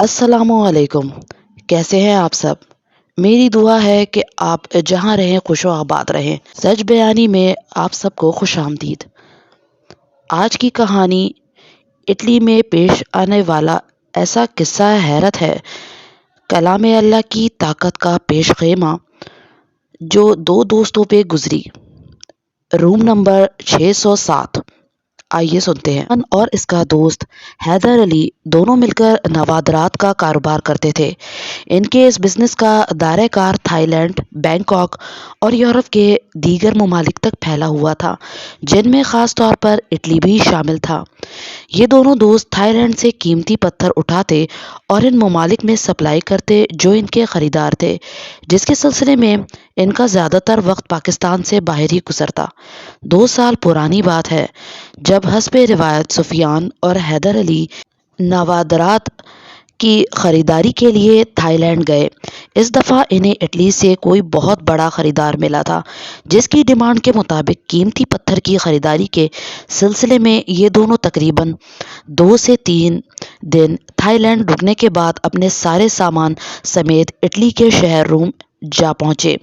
السلام علیکم۔ کیسے ہیں آپ سب؟ میری دعا ہے کہ آپ جہاں رہیں خوش و آباد رہیں۔ سچ بیانی میں آپ سب کو خوش آمدید۔ آج کی کہانی اٹلی میں پیش آنے والا ایسا قصہ حیرت ہے، کلام اللہ کی طاقت کا پیش خیمہ جو دو دوستوں پہ گزری۔ روم نمبر 607۔ آئیے سنتے ہیں۔ اور اس کا دوست حیدر علی دونوں مل کر نوادرات کا کاروبار کرتے تھے۔ ان کے اس بزنس کا دائرہ کار تھائی لینڈ، بینکاک اور یورپ کے دیگر ممالک تک پھیلا ہوا تھا، جن میں خاص طور پر اٹلی بھی شامل تھا۔ یہ دونوں دوست تھائی لینڈ سے قیمتی پتھر اٹھاتے اور ان ممالک میں سپلائی کرتے جو ان کے خریدار تھے، جس کے سلسلے میں ان کا زیادہ تر وقت پاکستان سے باہر ہی گزرتا۔ 2 سال پرانی بات ہے جب حسب روایت سفیان اور حیدر علی نوادرات کی خریداری کے لیے تھائی لینڈ گئے۔ اس دفعہ انہیں اٹلی سے کوئی بہت بڑا خریدار ملا تھا، جس کی ڈیمانڈ کے مطابق قیمتی پتھر کی خریداری کے سلسلے میں یہ دونوں تقریباً 2 سے 3 دن تھائی لینڈ رکنے کے بعد اپنے سارے سامان سمیت اٹلی کے شہر روم جا پہنچے،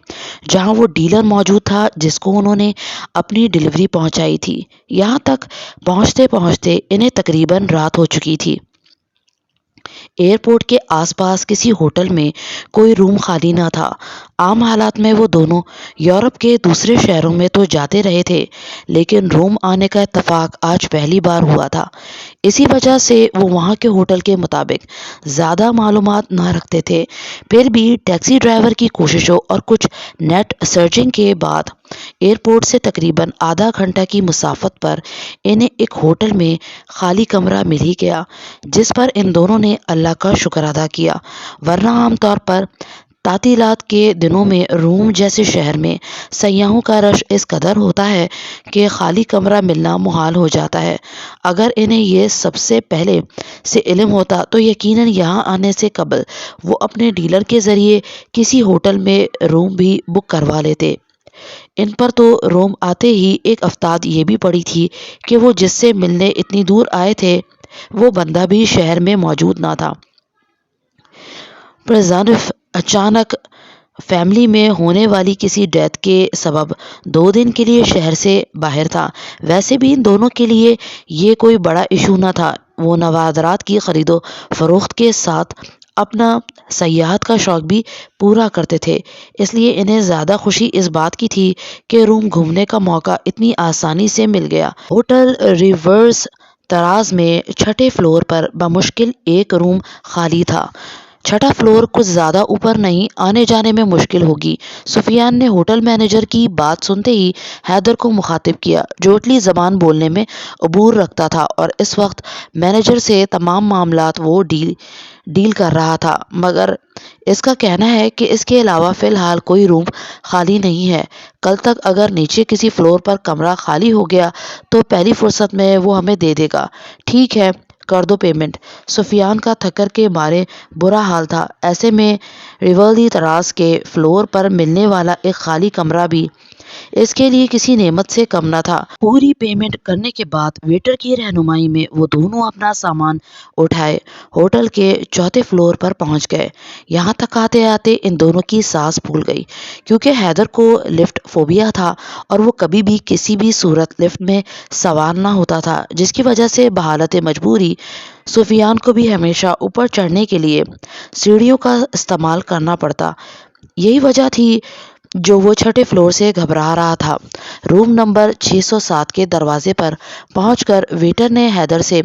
جہاں وہ ڈیلر موجود تھا جس کو انہوں نے اپنی ڈلیوری پہنچائی تھی۔ یہاں تک پہنچتے پہنچتے انہیں تقریباً رات ہو چکی تھی۔ ایئرپورٹ کے آس پاس کسی ہوٹل میں کوئی روم خالی نہ تھا۔ عام حالات میں وہ دونوں یورپ کے دوسرے شہروں میں تو جاتے رہے تھے، لیکن روم آنے کا اتفاق آج پہلی بار ہوا تھا۔ اسی وجہ سے وہ وہاں کے ہوٹل کے مطابق زیادہ معلومات نہ رکھتے تھے۔ پھر بھی ٹیکسی ڈرائیور کی کوششوں اور کچھ نیٹ سرچنگ کے بعد ایئرپورٹ سے تقریباً آدھا گھنٹہ کی مسافت پر انہیں ایک ہوٹل میں خالی کمرہ مل ہی گیا، جس پر ان دونوں نے اللہ کا شکر ادا کیا، ورنہ عام طور پر تعطیلات کے دنوں میں روم جیسے شہر میں سیاحوں کا رش اس قدر ہوتا ہے کہ خالی کمرہ ملنا محال ہو جاتا ہے۔ اگر انہیں یہ سب سے پہلے سے علم ہوتا تو یقیناً یہاں آنے سے قبل وہ اپنے ڈیلر کے ذریعے کسی ہوٹل میں روم بھی بک کروا لیتے۔ ان پر تو روم آتے ہی ایک افتاد یہ بھی پڑی تھی کہ وہ جس سے ملنے اتنی دور آئے تھے وہ بندہ بھی شہر میں موجود نہ تھا۔ پرزنف اچانک فیملی میں ہونے والی کسی ڈیتھ کے سبب 2 دن کے لیے شہر سے باہر تھا۔ ویسے بھی ان دونوں کے لیے یہ کوئی بڑا ایشو نہ تھا، وہ نوادرات کی خرید و فروخت کے ساتھ اپنا سیاحت کا شوق بھی پورا کرتے تھے، اس لیے انہیں زیادہ خوشی اس بات کی تھی کہ روم گھومنے کا موقع اتنی آسانی سے مل گیا۔ ہوٹل ریورس تراز میں 6 فلور پر بمشکل ایک روم خالی تھا۔ 6 فلور کچھ زیادہ اوپر نہیں، آنے جانے میں مشکل ہوگی۔ سفیان نے ہوٹل مینیجر کی بات سنتے ہی حیدر کو مخاطب کیا، جو اٹلی زبان بولنے میں عبور رکھتا تھا اور اس وقت مینیجر سے تمام معاملات وہ ڈیل کر رہا تھا، مگر اس کا کہنا ہے کہ اس کے علاوہ فی الحال کوئی روم خالی نہیں ہے۔ کل تک اگر نیچے کسی فلور پر کمرہ خالی ہو گیا تو پہلی فرصت میں وہ ہمیں دے دے گا۔ ٹھیک ہے، کر دو پیمنٹ۔ سفیان کا تھکر کے مارے برا حال تھا، ایسے میں ریورلی تراز کے فلور پر ملنے والا ایک خالی کمرہ بھی اس کے لیے کسی نعمت سے کم نہ تھا۔ پوری پیمنٹ کرنے کے بعد ویٹر کی رہنمائی میں وہ دونوں اپنا سامان اٹھائے ہوٹل کے 4 فلور پر پہنچ گئے۔ یہاں تک آتے آتے ان دونوں کی سانس پھول گئی، کیونکہ حیدر کو لفٹ فوبیا تھا اور وہ کبھی بھی کسی بھی صورت لفٹ میں سوار نہ ہوتا تھا، جس کی وجہ سے بحالت مجبوری سفیان کو بھی ہمیشہ اوپر چڑھنے کے لیے سیڑھیوں کا استعمال کرنا پڑتا۔ یہی وجہ تھی جو وہ 6 فلور سے گھبرا رہا تھا۔ روم نمبر 607 کے دروازے پر پہنچ کر ویٹر نے حیدر سے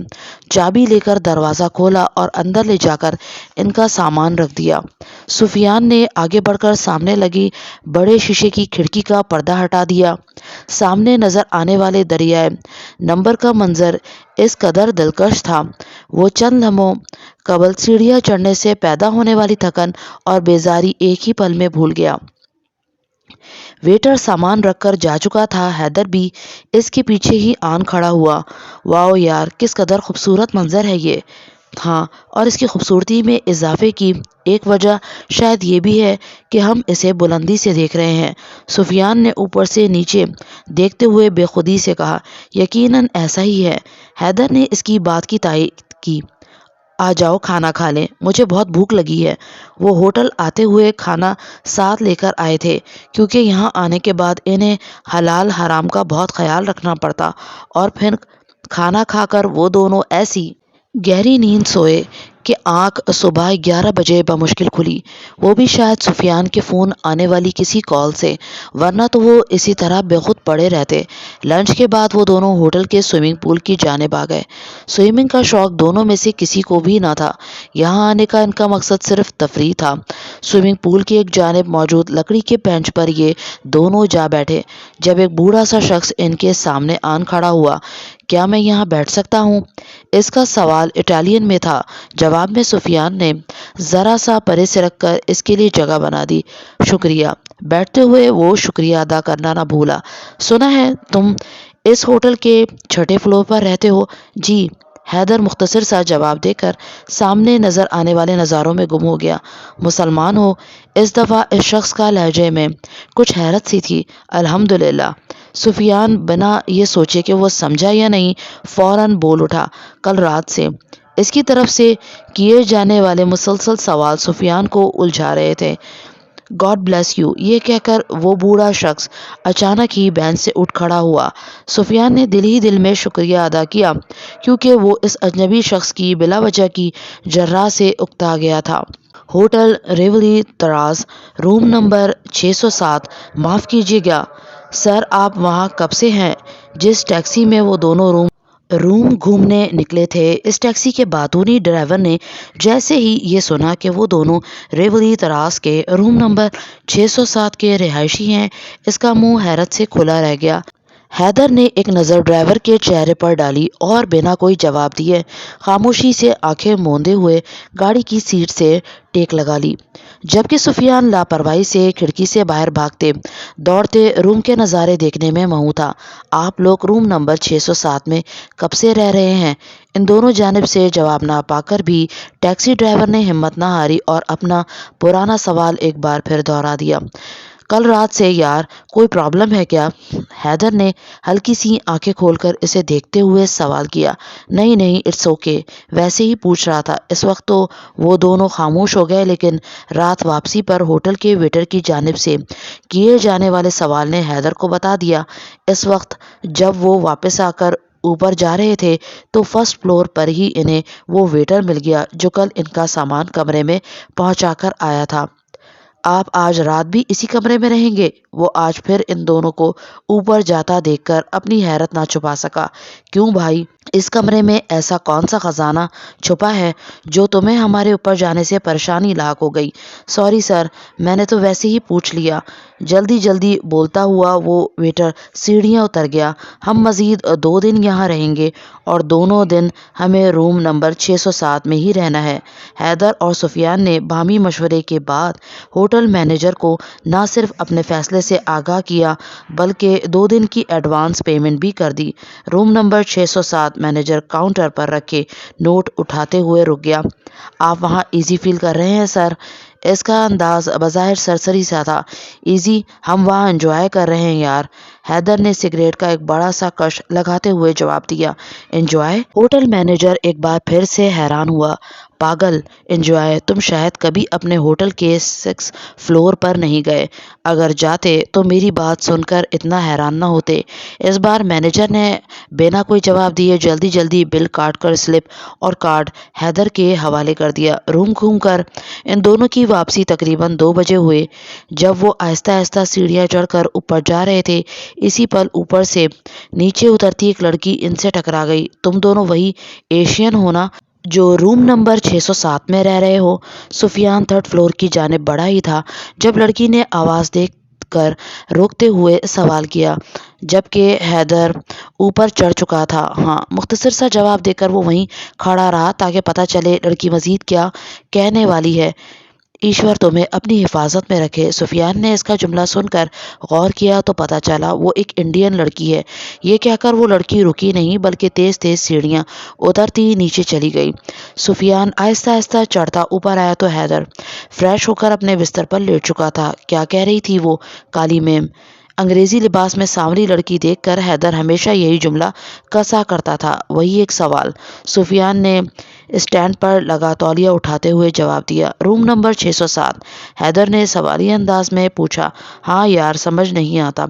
چابی لے کر دروازہ کھولا اور اندر لے جا کر ان کا سامان رکھ دیا۔ سفیان نے آگے بڑھ کر سامنے لگی بڑے شیشے کی کھڑکی کا پردہ ہٹا دیا۔ سامنے نظر آنے والے دریائے نمبر کا منظر اس قدر دلکش تھا، وہ چند لمحوں قبل سیڑھیاں چڑھنے سے پیدا ہونے والی تھکن اور بیزاری ایک ہی پل میں بھول گیا۔ ویٹر سامان رکھ کر جا چکا تھا، حیدر بھی اس کے پیچھے ہی آن کھڑا ہوا۔ واؤ یار، کس قدر خوبصورت منظر ہے یہ! ہاں، اور اس کی خوبصورتی میں اضافے کی ایک وجہ شاید یہ بھی ہے کہ ہم اسے بلندی سے دیکھ رہے ہیں، سفیان نے اوپر سے نیچے دیکھتے ہوئے بے خودی سے کہا۔ یقیناً ایسا ہی ہے، حیدر نے اس کی بات کی تائید کی۔ آ جاؤ کھانا کھا لیں، مجھے بہت بھوک لگی ہے۔ وہ ہوٹل آتے ہوئے کھانا ساتھ لے کر آئے تھے، کیونکہ یہاں آنے کے بعد انہیں حلال حرام کا بہت خیال رکھنا پڑتا، اور پھر کھانا کھا کر وہ دونوں ایسی گہری نیند سوئے کہ آنکھ صبح 11 بجے بمشکل کھلی، وہ بھی شاید سفیان کے فون آنے والی کسی کال سے، ورنہ تو وہ اسی طرح بے خود پڑے رہتے۔ لنچ کے بعد وہ دونوں ہوٹل کے سوئمنگ پول کی جانب آ گئے۔ سوئمنگ کا شوق دونوں میں سے کسی کو بھی نہ تھا، یہاں آنے کا ان کا مقصد صرف تفریح تھا۔ سوئمنگ پول کی ایک جانب موجود لکڑی کے بینچ پر یہ دونوں جا بیٹھے، جب ایک بوڑھا سا شخص ان کے سامنے آن کھڑا ہوا۔ کیا میں یہاں بیٹھ سکتا ہوں؟ اس کا سوال اٹالین میں تھا۔ جواب میں سفیان نے ذرا سا پرے سرک کر اس کے لیے جگہ بنا دی۔ شکریہ۔ بیٹھتے ہوئے وہ شکریہ ادا کرنا نہ بھولا۔ سنا ہے تم اس ہوٹل کے 6 فلور پر رہتے ہو؟ جی، حیدر مختصر سا جواب دے کر سامنے نظر آنے والے نظاروں میں گم ہو گیا۔ مسلمان ہو؟ اس دفعہ اس شخص کا لہجے میں کچھ حیرت سی تھی۔ الحمدللہ۔ سفیان بنا یہ سوچے کہ وہ سمجھا یا نہیں فوراً بول اٹھا۔ کل رات سے اس کی طرف سے کیے جانے والے مسلسل سوال سفیان کو الجھا رہے تھے۔ گاڈ بلیس یو، یہ کہہ کر وہ بوڑھا شخص اچانک ہی بینچ سے اٹھ کھڑا ہوا۔ سفیان نے دل ہی دل میں شکریہ ادا کیا، کیونکہ وہ اس اجنبی شخص کی بلا وجہ کی جرح سے اکتا گیا تھا۔ ہوٹل ریولی طراز، روم نمبر 607۔ معاف کیجیے گا سر، آپ وہاں کب سے ہیں؟ جس ٹیکسی میں وہ دونوں روم گھومنے نکلے تھے، اس ٹیکسی کے باتونی ڈرائیور نے جیسے ہی یہ سنا کہ وہ دونوں ریولی طراز کے روم نمبر 607 کے رہائشی ہیں، اس کا منہ حیرت سے کھلا رہ گیا۔ حیدر نے ایک نظر ڈرائیور کے چہرے پر ڈالی اور بنا کوئی جواب دیے خاموشی سے آنکھیں موندے ہوئے گاڑی کی سیٹ سے ٹیک لگا لی، جبکہ سفیان لاپرواہی سے کھڑکی سے باہر بھاگتے دوڑتے روم کے نظارے دیکھنے میں مہو تھا۔ آپ لوگ روم نمبر 607 میں کب سے رہ رہے ہیں؟ ان دونوں جانب سے جواب نہ پا کر بھی ٹیکسی ڈرائیور نے ہمت نہ ہاری اور اپنا پرانا سوال ایک بار پھر دہرا دیا۔ کل رات سے یار، کوئی پرابلم ہے کیا؟ حیدر نے ہلکی سی آنکھیں کھول کر اسے دیکھتے ہوئے سوال کیا۔ نہیں نہیں، اٹس اوکے، ویسے ہی پوچھ رہا تھا۔ اس وقت تو وہ دونوں خاموش ہو گئے، لیکن رات واپسی پر ہوٹل کے ویٹر کی جانب سے کیے جانے والے سوال نے حیدر کو بتا دیا۔ اس وقت جب وہ واپس آ کر اوپر جا رہے تھے تو فرسٹ فلور پر ہی انہیں وہ ویٹر مل گیا جو کل ان کا سامان کمرے میں پہنچا کر آیا تھا۔ آپ آج رات بھی اسی کمرے میں رہیں گے؟ وہ آج پھر ان دونوں کو اوپر جاتا دیکھ کر اپنی حیرت نہ چھپا سکا۔ کیوں بھائی، اس کمرے میں ایسا کون سا خزانہ چھپا ہے جو تمہیں ہمارے اوپر جانے سے پریشانی لاحق ہو گئی؟ سوری سر، میں نے تو ویسے ہی پوچھ لیا۔ جلدی جلدی بولتا ہوا وہ ویٹر سیڑھیاں اتر گیا۔ ہم مزید 2 دن یہاں رہیں گے اور دونوں دن ہمیں روم نمبر 607 میں ہی رہنا ہے۔ حیدر اور سفیان نے باہمی مشورے کے بعد ہوٹل مینیجر کو نہ صرف اپنے فیصلے سے آگاہ کیا بلکہ 2 دن کی ایڈوانس پیمنٹ بھی کر دی۔ روم نمبر 607 مینیجر کاؤنٹر پر رکھے نوٹ اٹھاتے ہوئے رک گیا۔ آپ وہاں ایزی فیل کر رہے ہیں سر؟ اس کا انداز بظاہر سرسری سا تھا۔ ایزی؟ ہم وہاں انجوائے کر رہے ہیں یار، حیدر نے سگریٹ کا ایک بڑا سا کش لگاتے ہوئے جواب دیا۔ انجوائے؟ ہوٹل مینیجر ایک بار پھر سے حیران ہوا۔ پاگل، انجوائے؟ تم شاید کبھی اپنے ہوٹل کے 6 فلور پر نہیں گئے، اگر جاتے تو میری بات سن کر اتنا حیران نہ ہوتے۔ اس بار مینیجر نے بنا کوئی جواب دیے جلدی جلدی بل کاٹ کر سلپ اور کارڈ حیدر کے حوالے کر دیا۔ روم گھوم کر ان دونوں کی واپسی تقریباً 2 بجے ہوئے۔ جب وہ آہستہ آہستہ سیڑھیاں چڑھ کر اوپر جا رہے تھے، اسی پل اوپر سے نیچے اترتی ایک لڑکی ان سے ٹکرا گئی۔ تم دونوں وہی ایشین ہو نا جو روم نمبر 607 میں رہ رہے ہو؟ سفیان 3rd فلور کی جانب بڑھا ہی تھا جب لڑکی نے آواز دے کر روکتے ہوئے سوال کیا، جبکہ حیدر اوپر چڑھ چکا تھا۔ ہاں، مختصر سا جواب دے کر وہ وہیں کھڑا رہا تاکہ پتہ چلے لڑکی مزید کیا کہنے والی ہے۔ ایشور تمہیں اپنی حفاظت میں رکھے۔ سفیان نے اس کا جملہ سن کر غور کیا تو پتہ چلا وہ ایک انڈین لڑکی ہے۔ یہ کہہ کر وہ لڑکی رکی نہیں بلکہ تیز تیز سیڑھیاں اترتی نیچے چلی گئی۔ سفیان آہستہ آہستہ چڑھتا اوپر آیا تو حیدر فریش ہو کر اپنے بستر پر لیٹ چکا تھا۔ کیا کہہ رہی تھی وہ کالی میم؟ انگریزی لباس میں سانولی لڑکی دیکھ کر حیدر ہمیشہ یہی جملہ کسا کرتا تھا، وہی ایک سوال۔ سفیان نے اسٹینڈ پر لگا تولیہ اٹھاتے ہوئے جواب دیا۔ روم نمبر 607۔ حیدر نے سوالیہ انداز میں پوچھا۔ ہاں یار، سمجھ نہیں آتا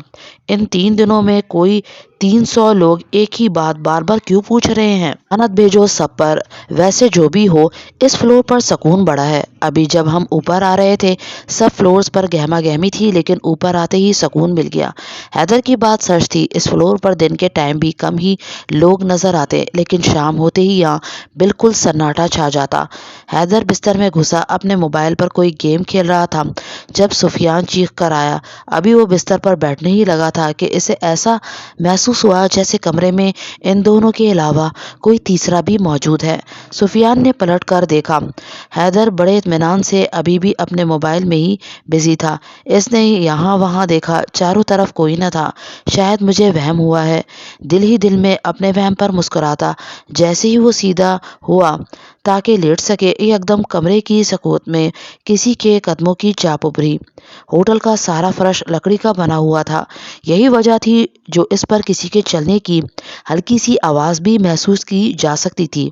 ان 3 دنوں میں کوئی 300 لوگ ایک ہی بات بار بار کیوں پوچھ رہے ہیں؟ لعنت بھیجو سب پر۔ ویسے جو بھی ہو، اس فلور پر سکون بڑا ہے۔ ابھی جب ہم اوپر آ رہے تھے سب فلورز پر گہما گہمی تھی، لیکن اوپر آتے ہی سکون مل گیا۔ حیدر کی بات سچ تھی، اس فلور پر دن کے ٹائم بھی کم ہی لوگ نظر آتے، لیکن شام ہوتے ہی یہاں بالکل سناٹا چھا جاتا۔ حیدر بستر میں گھسا، اپنے موبائل پر کوئی گیم کھیل رہا تھا جب سفیان چیخ کر آیا۔ ابھی وہ بستر پر بیٹھنے ہی لگا تھا کہ اسے ایسا محسوس ہوا جیسے کمرے میں ان دونوں کے علاوہ کوئی تیسرا بھی موجود ہے۔ سفیان نے پلٹ کر دیکھا۔ حیدر بڑے اطمینان سے ابھی بھی اپنے موبائل میں ہی بزی تھا۔ اس نے یہاں وہاں دیکھا، چاروں طرف کوئی نہ تھا۔ شاید مجھے وہم ہوا ہے، دل ہی دل میں اپنے وہم پر مسکراتا۔ جیسے ہی وہ سیدھا ہوا تاکہ لیٹ سکے، یکدم کمرے کی سکوت میں کسی کے قدموں کی چاپ ابھری۔ ہوٹل کا سارا فرش لکڑی کا بنا ہوا تھا، یہی وجہ تھی جو اس پر کسی کے چلنے کی ہلکی سی آواز بھی محسوس کی جا سکتی تھی۔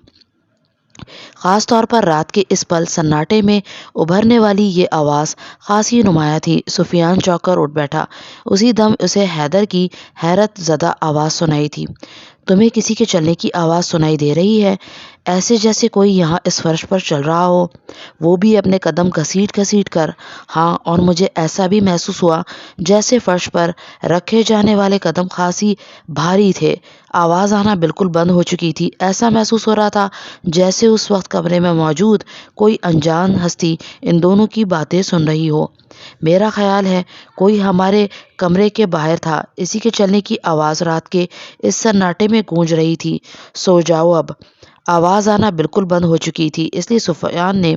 خاص طور پر رات کے اس پل سناٹے میں ابھرنے والی یہ آواز خاصی نمایاں تھی۔ سفیان چونک کر اٹھ بیٹھا، اسی دم اسے حیدر کی حیرت زدہ آواز سنائی دی۔ تمہیں کسی کے چلنے کی آواز سنائی دے رہی ہے؟ ایسے جیسے کوئی یہاں اس فرش پر چل رہا ہو، وہ بھی اپنے قدم گھسیٹ گھسیٹ کر۔ ہاں، اور مجھے ایسا بھی محسوس ہوا جیسے فرش پر رکھے جانے والے قدم خاصی بھاری تھے۔ آواز آنا بالکل بند ہو چکی تھی۔ ایسا محسوس ہو رہا تھا جیسے اس وقت کمرے میں موجود کوئی انجان ہستی ان دونوں کی باتیں سن رہی ہو۔ میرا خیال ہے کوئی ہمارے کمرے کے باہر تھا، اسی کے چلنے کی آواز رات کے اس سناٹے میں گونج رہی تھی۔ سو جاؤ اب۔ آواز آنا بالکل بند ہو چکی تھی، اس لیے سفیان نے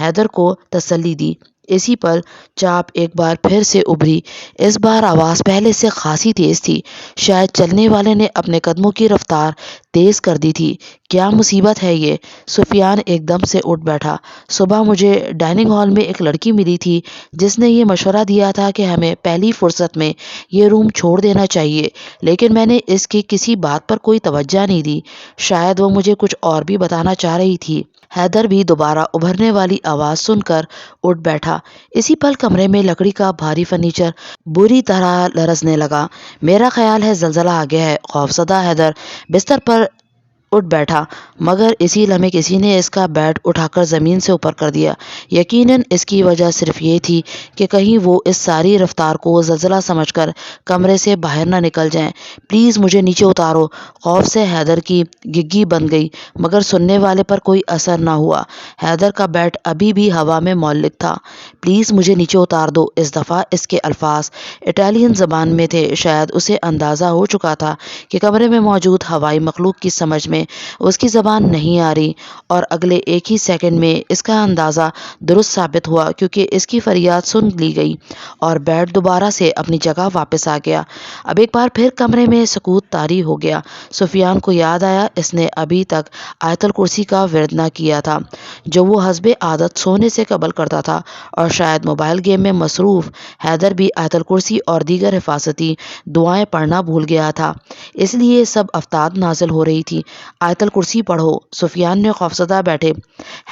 حیدر کو تسلی دی۔ اسی پل چاپ ایک بار پھر سے ابھری۔ اس بار آواز پہلے سے خاصی تیز تھی، شاید چلنے والے نے اپنے قدموں کی رفتار تیز کر دی تھی۔ کیا مصیبت ہے یہ؟ سفیان ایک دم سے اٹھ بیٹھا۔ صبح مجھے ڈائننگ ہال میں ایک لڑکی ملی تھی جس نے یہ مشورہ دیا تھا کہ ہمیں پہلی فرصت میں یہ روم چھوڑ دینا چاہیے، لیکن میں نے اس کی کسی بات پر کوئی توجہ نہیں دی۔ شاید وہ مجھے کچھ اور بھی بتانا چاہ رہی تھی۔ حیدر بھی دوبارہ ابھرنے والی آواز سن کر اٹھ بیٹھا۔ اسی پل کمرے میں لکڑی کا بھاری فرنیچر بری طرح لرزنے لگا۔ میرا خیال ہے زلزلہ آ گیا ہے۔ خوفزدہ حیدر بستر پر اٹھ بیٹھا، مگر اسی لمحے کسی نے اس کا بیڈ اٹھا کر زمین سے اوپر کر دیا۔ یقیناً اس کی وجہ صرف یہ تھی کہ کہیں وہ اس ساری رفتار کو زلزلہ سمجھ کر کمرے سے باہر نہ نکل جائیں۔ پلیز مجھے نیچے اتارو۔ خوف سے حیدر کی گگی بن گئی، مگر سننے والے پر کوئی اثر نہ ہوا۔ حیدر کا بیڈ ابھی بھی ہوا میں معلق تھا۔ پلیز مجھے نیچے اتار دو۔ اس دفعہ اس کے الفاظ اٹالین زبان میں تھے۔ شاید اسے اندازہ ہو چکا تھا کہ کمرے میں موجود ہوائی مخلوق کی سمجھ میں اس کی زبان نہیں آ رہی، اور اگلے ایک ہی سیکنڈ میں اس کا اندازہ درست ثابت ہوا، کیونکہ اس کی فریاد سن لی گئی اور بیڈ دوبارہ سے اپنی جگہ واپس آ گیا۔ اب ایک بار پھر کمرے میں سکوت طاری ہو گیا۔ سفیان کو یاد آیا اس نے ابھی تک آیت الکرسی کا ورد نہ کیا تھا جو وہ حسب عادت سونے سے قبل کرتا تھا، اور شاید موبائل گیم میں مصروف حیدر بھی آیت الکرسی اور دیگر حفاظتی دعائیں پڑھنا بھول گیا تھا، اس لیے سب افتاد نازل ہو رہی تھی۔ آیت الکرسی پڑھو۔ سفیان نے خوفزدہ بیٹھے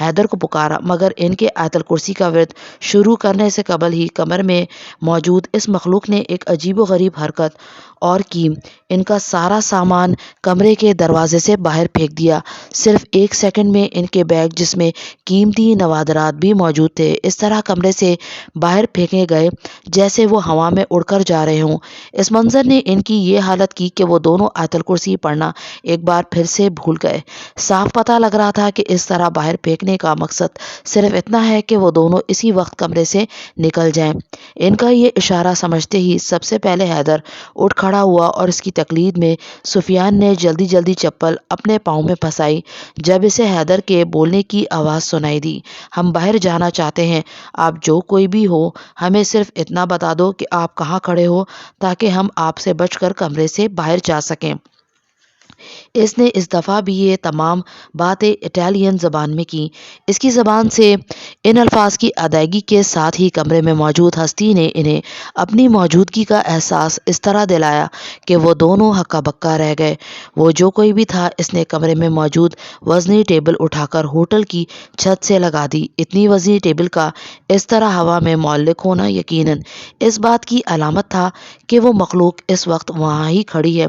حیدر کو پکارا، مگر ان کے آیت الکرسی کا ورد شروع کرنے سے قبل ہی کمرے میں موجود اس مخلوق نے ایک عجیب و غریب حرکت اور کی۔ ان کا سارا سامان کمرے کے دروازے سے باہر پھینک دیا۔ صرف ایک سیکنڈ میں ان کے بیگ جس میں قیمتی نوادرات بھی موجود تھے اس طرح کمرے سے باہر پھینکے گئے جیسے وہ ہوا میں اڑ کر جا رہے ہوں۔ اس منظر نے ان کی یہ حالت کی کہ وہ دونوں آیت الکرسی پڑھنا ایک بار پھر سے بھول گئے۔ صاف پتہ لگ رہا تھا کہ اس طرح باہر پھینکنے کا مقصد صرف اتنا ہے کہ وہ دونوں اسی وقت کمرے سے نکل جائیں۔ ان کا یہ اشارہ سمجھتے ہی سب سے پہلے حیدر اٹھ کھڑا ہوا، اور اس کی تقلید میں سفیان نے جلدی جلدی چپل اپنے پاؤں میں پھنسائی۔ جب اسے حیدر کے بولنے کی آواز سنائی دی، ہم باہر جانا چاہتے ہیں، آپ جو کوئی بھی ہو ہمیں صرف اتنا بتا دو کہ آپ کہاں کھڑے ہو تاکہ ہم آپ سے بچ کر کمرے سے باہر جا سکیں۔ اس نے اس دفعہ بھی یہ تمام باتیں اٹالین زبان میں کی۔ اس کی زبان سے ان الفاظ کی ادائیگی کے ساتھ ہی کمرے میں موجود ہستی نے انہیں اپنی موجودگی کا احساس اس طرح دلایا کہ وہ دونوں ہکا بکا رہ گئے۔ وہ جو کوئی بھی تھا، اس نے کمرے میں موجود وزنی ٹیبل اٹھا کر ہوٹل کی چھت سے لگا دی۔ اتنی وزنی ٹیبل کا اس طرح ہوا میں معلق ہونا یقیناً اس بات کی علامت تھا کہ وہ مخلوق اس وقت وہاں ہی کھڑی ہے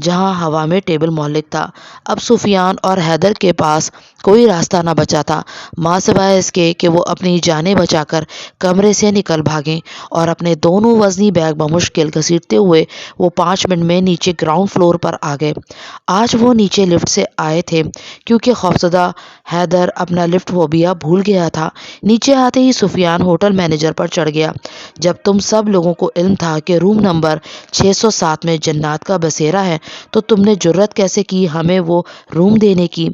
جہاں ہوا میں ٹیبل معلق تھا۔ اب سفیان اور حیدر کے پاس کوئی راستہ نہ بچا تھا ماں سوائے اس کے کہ وہ اپنی جانیں بچا کر کمرے سے نکل بھاگیں، اور اپنے دونوں وزنی بیگ بمشکل گھسیٹتے ہوئے وہ 5 منٹ میں نیچے گراؤنڈ فلور پر آ گئے۔ آج وہ نیچے لفٹ سے آئے تھے کیونکہ خوفزدہ حیدر اپنا لفٹ فوبیا بھول گیا تھا۔ نیچے آتے ہی سفیان ہوٹل مینیجر پر چڑھ گیا۔ جب تم سب لوگوں کو علم تھا کہ روم نمبر 607 میں جنات کا بسیرا ہے تو تم نے جرأت کیسے کی ہمیں وہ روم دینے کی؟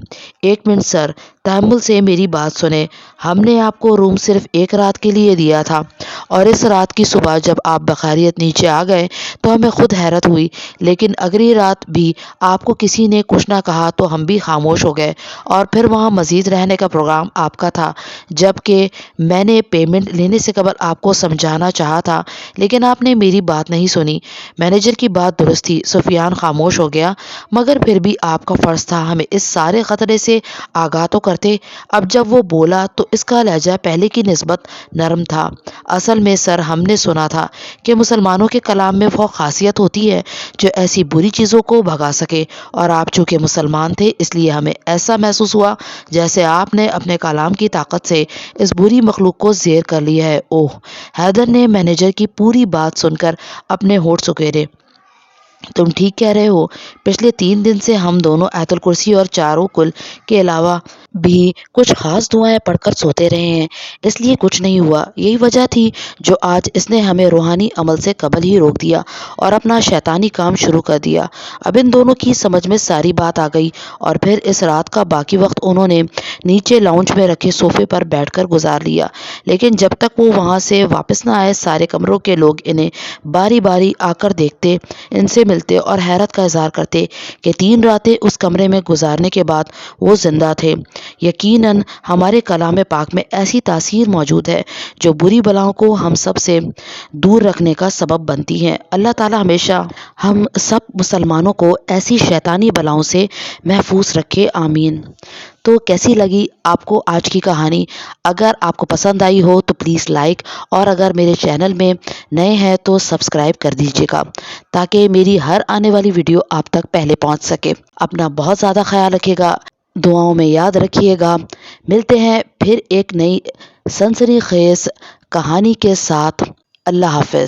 1 منٹ سر، تحمل سے میری بات سنیں۔ ہم نے آپ کو روم صرف 1 رات کے لیے دیا تھا، اور اس رات کی صبح جب آپ بخیریت نیچے آ گئے تو ہمیں خود حیرت ہوئی، لیکن اگلی رات بھی آپ کو کسی نے کچھ نہ کہا تو ہم بھی خاموش ہو گئے، اور پھر وہاں مزید رہنے کا پروگرام آپ کا تھا، جبکہ میں نے پیمنٹ لینے سے قبل آپ کو سمجھانا چاہا تھا، لیکن آپ نے میری بات نہیں سنی۔ مینیجر کی بات درست تھی۔ سفیان خاموش ہو گیا۔ مگر پھر بھی آپ کا فرض تھا ہمیں اس سارے خطرے سے آگاہ تو کرتے۔ اب جب وہ بولا تو اس کا لہجہ پہلے کی نسبت نرم تھا۔ اصل میں سر، ہم نے سنا تھا کہ مسلمانوں کے کلام میں وہ خاصیت ہوتی ہے جو ایسی بری چیزوں کو بھگا سکے، اور آپ چونکہ مسلمان تھے اس لیے ہمیں ایسا محسوس ہوا جیسے آپ نے اپنے کلام کی طاقت سے اس بری مخلوق کو زیر کر لیا ہے۔ اوہ! حیدر نے مینیجر کی پوری بات سن کر اپنے ہونٹ سکیڑے۔ تم ٹھیک کہہ رہے ہو۔ پچھلے 3 دن سے ہم دونوں آیت الکرسی اور چاروں کل کے علاوہ بھی کچھ خاص دعائیں پڑھ کر سوتے رہے ہیں، اس لیے کچھ نہیں ہوا۔ یہی وجہ تھی جو آج اس نے ہمیں روحانی عمل سے قبل ہی روک دیا اور اپنا شیطانی کام شروع کر دیا۔ اب ان دونوں کی سمجھ میں ساری بات آ گئی، اور پھر اس رات کا باقی وقت انہوں نے نیچے لاؤنج میں رکھے صوفے پر بیٹھ کر گزار لیا، لیکن جب تک وہ وہاں سے واپس نہ آئے سارے کمروں کے لوگ انہیں باری باری آ کر دیکھتے، ان سے ملتے اور حیرت کا اظہار کرتے کہ 3 راتیں اس کمرے میں گزارنے کے بعد وہ زندہ تھے۔ یقیناً ہمارے کلام پاک میں ایسی تاثیر موجود ہے جو بری بلاؤں کو ہم سب سے دور رکھنے کا سبب بنتی ہے۔ اللہ تعالیٰ ہمیشہ ہم سب مسلمانوں کو ایسی شیطانی بلاؤں سے محفوظ رکھے، آمین۔ تو کیسی لگی آپ کو آج کی کہانی؟ اگر آپ کو پسند آئی ہو تو پلیز لائک، اور اگر میرے چینل میں نئے ہیں تو سبسکرائب کر دیجیے گا تاکہ میری ہر آنے والی ویڈیو آپ تک پہلے پہنچ سکے۔ اپنا بہت زیادہ خیال رکھیے گا، دعاؤں میں یاد رکھیے گا۔ ملتے ہیں پھر ایک نئی سنسنی خیز کہانی کے ساتھ۔ اللہ حافظ۔